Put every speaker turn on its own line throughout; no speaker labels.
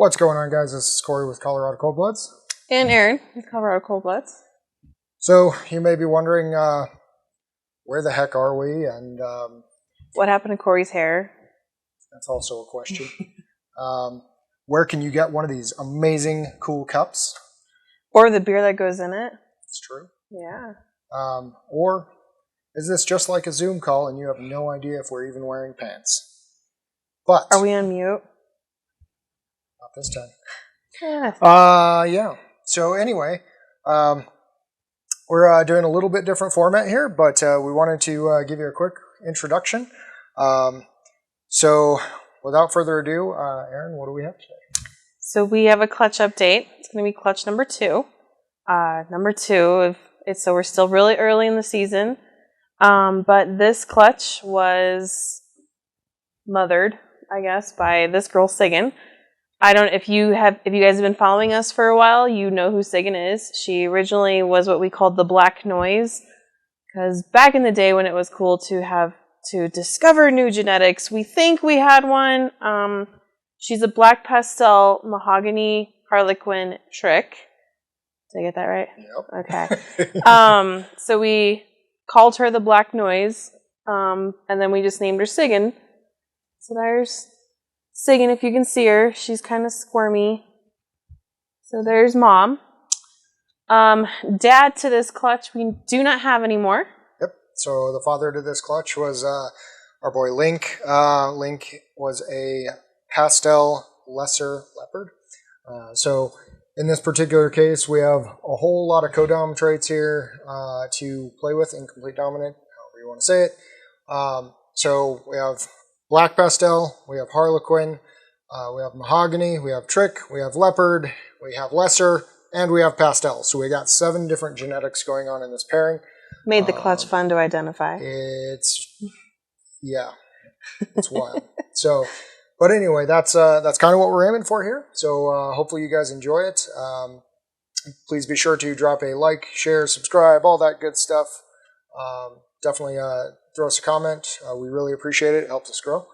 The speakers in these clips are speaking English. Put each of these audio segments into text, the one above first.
What's going on, guys? This is Corey with Colorado Cold Bloods.
And Aaron with Colorado Cold Bloods.
So, you may be wondering, where the heck are we? And
what happened to Corey's hair?
That's also a question. Where can you get one of these amazing, cool cups?
Or the beer that goes in it.
It's true.
Yeah.
Or is this just like a Zoom call and you have no idea if we're even wearing pants? But
are we on mute?
Not this time.
Yeah.
So anyway, we're doing a little bit different format here, but we wanted to give you a quick introduction. So without further ado, Aaron, what do we have today?
So we have a clutch update. It's going to be clutch number 2. So we're still really early in the season, but this clutch was mothered, I guess, by this girl Sigan. If you guys have been following us for a while, you know who Sigan is. She originally was what we called the Black Noise, because back in the day when it was cool to discover new genetics, we think we had one. She's a black pastel mahogany Harlequin trick. Did I get that right?
Yep.
Okay. So we called her the Black Noise, and then we just named her Sigan. So there's Sigan, if you can see her. She's kind of squirmy. So there's Mom. Dad to this clutch we do not have anymore.
Yep. So the father to this clutch was our boy Link. Link was a Pastel lesser Leopard. So in this particular case, we have a whole lot of codom traits here to play with in complete dominant, however you want to say it. So we have Black Pastel, we have Harlequin, we have Mahogany, we have Trick, we have Leopard, we have Lesser, and we have Pastel. So we got 7 different genetics going on in this pairing.
Made the clutch fun to identify.
It's wild. So, but anyway, that's kind of what we're aiming for here. So hopefully you guys enjoy it. Please be sure to drop a like, share, subscribe, all that good stuff. Definitely throw us a comment. We really appreciate it. It helps us grow.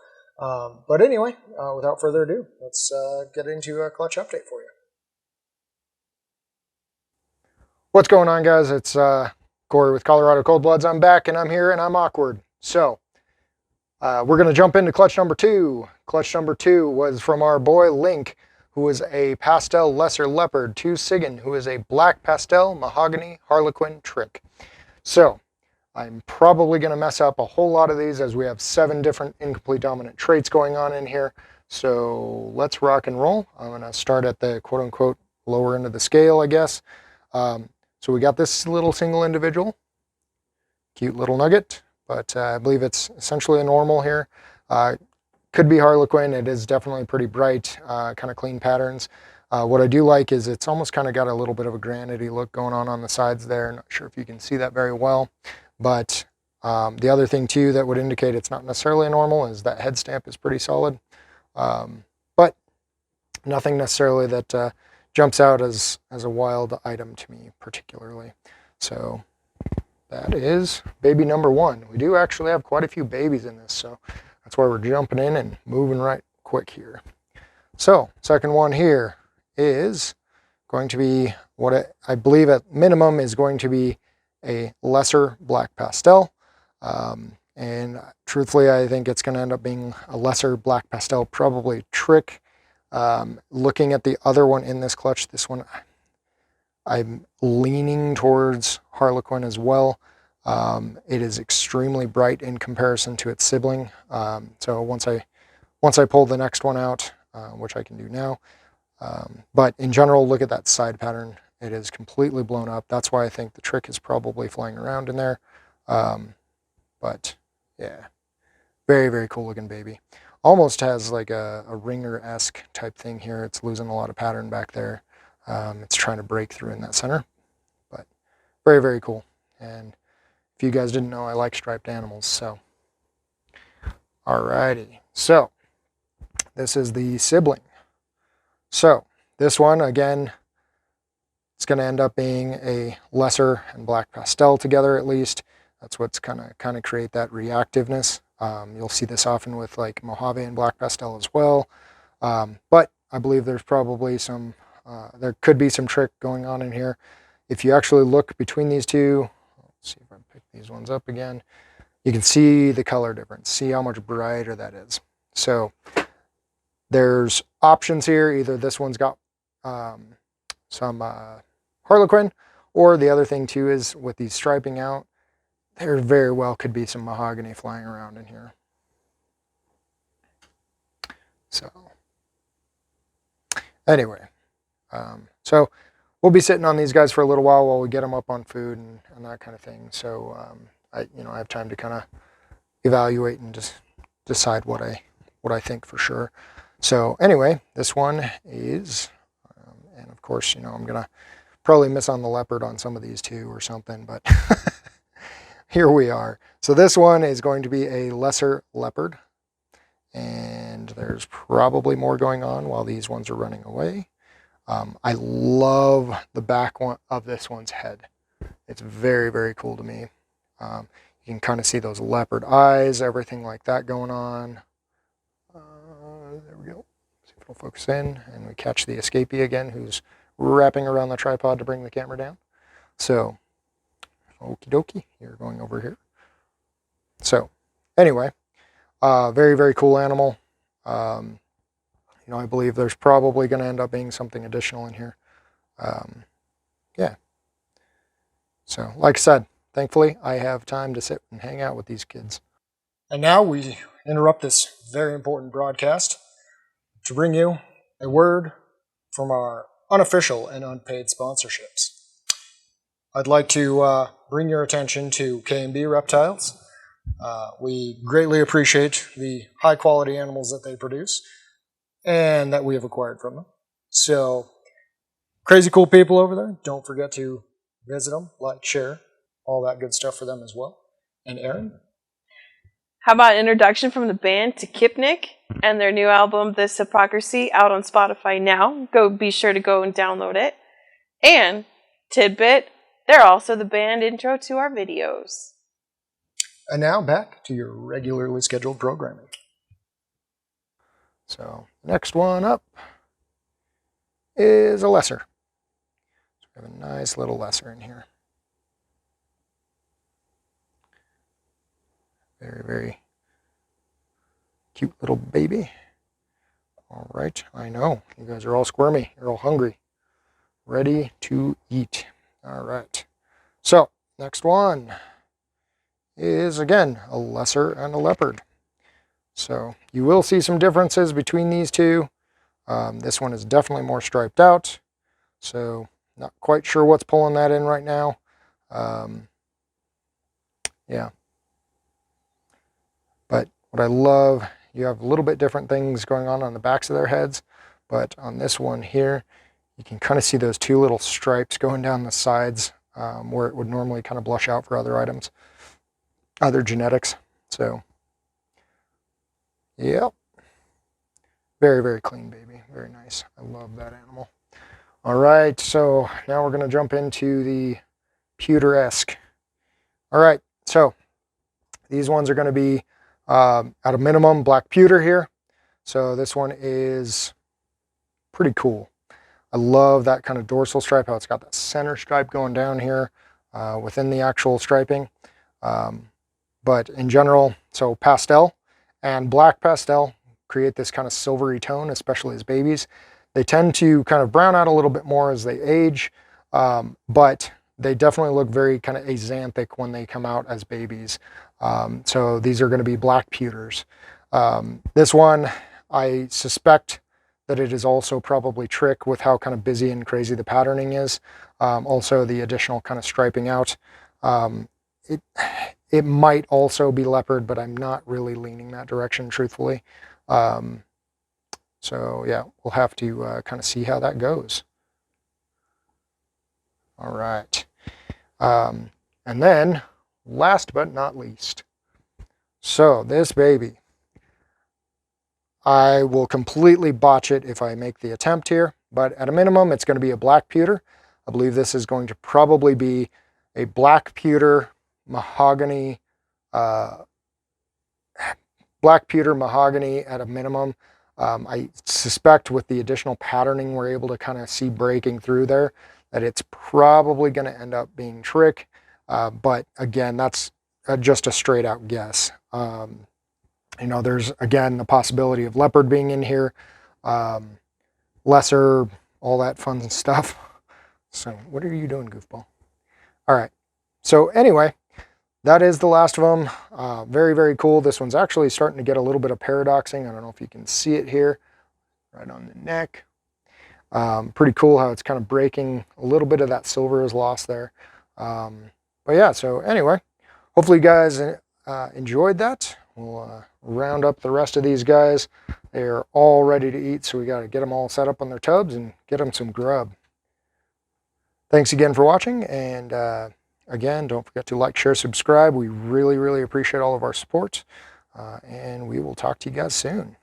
But anyway, without further ado, let's get into a clutch update for you. What's going on, guys? It's Corey with Colorado Cold Bloods. I'm back, and I'm here, and I'm awkward. So we're going to jump into clutch number 2. Clutch number 2 was from our boy Link, who is a Pastel Lesser Leopard, to Sigan, who is a Black Pastel Mahogany Harlequin Trick. So I'm probably going to mess up a whole lot of these as we have 7 different incomplete dominant traits going on in here. So let's rock and roll. I'm going to start at the quote-unquote lower end of the scale, I guess. So we got this little single individual. Cute little nugget, but I believe it's essentially a normal here. Could be Harlequin. It is definitely pretty bright, kind of clean patterns. What I do like is it's almost kind of got a little bit of a granity look going on the sides there. Not sure if you can see that very well. But the other thing too that would indicate it's not necessarily a normal is that head stamp is pretty solid. But nothing necessarily that jumps out as a wild item to me particularly. So that is baby number 1. We do actually have quite a few babies in this, so that's why we're jumping in and moving right quick here. So second one here is going to be what I believe at minimum is going to be a lesser Black Pastel, and truthfully I think it's going to end up being a lesser Black Pastel, probably Trick. Looking at the other one in this clutch, this one I'm leaning towards Harlequin as well. It is extremely bright in comparison to its sibling, so once I pull the next one out, which I can do now, but in general, look at that side pattern. It is completely blown up. That's why I think the Trick is probably flying around in there. But yeah, very, very cool looking baby. Almost has like a ringer-esque type thing here. It's losing a lot of pattern back there. It's trying to break through in that center. But very, very cool. And if you guys didn't know, I like striped animals. So, alrighty. So, this is the sibling. So, this one, again, it's going to end up being a lesser and Black Pastel together at least. That's what's kind of create that reactiveness. You'll see this often with like Mojave and Black Pastel as well. But I believe there's probably some, there could be some trick going on in here. If you actually look between these two, let's see if I pick these ones up again, you can see the color difference. See how much brighter that is. So there's options here. Either this one's got some Harlequin, or the other thing too is with these striping out, there very well could be some Mahogany flying around in here. So anyway, so we'll be sitting on these guys for a little while we get them up on food and that kind of thing. So I have time to kind of evaluate and just decide what I think for sure. So anyway, this one is, and of course, I'm gonna probably miss on the Leopard on some of these too or something, but here we are. So this one is going to be a lesser Leopard, and there's probably more going on while these ones are running away. I love the back one of this one's head. It's very, very cool to me. You can kind of see those leopard eyes, everything like that going on. There we go. See if it'll focus in, and we catch the escapee again, who's wrapping around the tripod to bring the camera down. So, okie dokie, you're going over here. So, anyway, very, very cool animal. I believe there's probably going to end up being something additional in here. Yeah. So, like I said, thankfully, I have time to sit and hang out with these kids. And now we interrupt this very important broadcast to bring you a word from our unofficial and unpaid sponsorships. I'd like to bring your attention to K&B Reptiles. We greatly appreciate the high-quality animals that they produce and that we have acquired from them. So, crazy cool people over there. Don't forget to visit them, like, share, all that good stuff for them as well. And Aaron?
How about an introduction from the band Takipnik and their new album, This Hypocrisy, out on Spotify now. Be sure to go and download it. And, tidbit, they're also the band intro to our videos.
And now back to your regularly scheduled programming. So, next one up is a lesser. So we have a nice little lesser in here. Very, very cute little baby. All right, I know. You guys are all squirmy. You're all hungry. Ready to eat. All right. So, next one is, again, a lesser and a leopard. So, you will see some differences between these two. This one is definitely more striped out. So, not quite sure what's pulling that in right now. Yeah. But what I love, you have a little bit different things going on the backs of their heads. But on this one here, you can kind of see those two little stripes going down the sides where it would normally kind of blush out for other items, other genetics. So, yep. Very, very clean baby. Very nice. I love that animal. All right, so now we're going to jump into the pewter-esque. All right, so these ones are going to be at a minimum black pewter here. So this one is pretty cool. I love that kind of dorsal stripe, how it's got that center stripe going down here within the actual striping. But in general, so pastel and black pastel create this kind of silvery tone, especially as babies. They tend to kind of brown out a little bit more as they age, but they definitely look very kind of axanthic when they come out as babies. So these are going to be black pewters. This one, I suspect that it is also probably trick with how kind of busy and crazy the patterning is. Also the additional kind of striping out. It might also be leopard, but I'm not really leaning that direction, truthfully. So yeah, we'll have to kind of see how that goes. All right. And then, last but not least, so this baby, I will completely botch it if I make the attempt here, but at a minimum, it's going to be a black pewter. I believe this is going to probably be a black pewter mahogany, black pewter mahogany at a minimum. I suspect with the additional patterning we're able to kind of see breaking through there, that it's probably going to end up being trick. But again, that's just a straight out guess. There's again the possibility of leopard being in here, lesser, all that fun stuff. So what are you doing, goofball? All right. So anyway, that is the last of them. Very, very cool. This one's actually starting to get a little bit of paradoxing. I don't know if you can see it here, right on the neck. Pretty cool how it's kind of breaking. A little bit of that silver is lost there. But yeah, so anyway, hopefully you guys enjoyed that. We'll round up the rest of these guys. They are all ready to eat, so we got to get them all set up on their tubs and get them some grub. Thanks again for watching, and again, don't forget to like, share, subscribe. We really, really appreciate all of our support, and we will talk to you guys soon.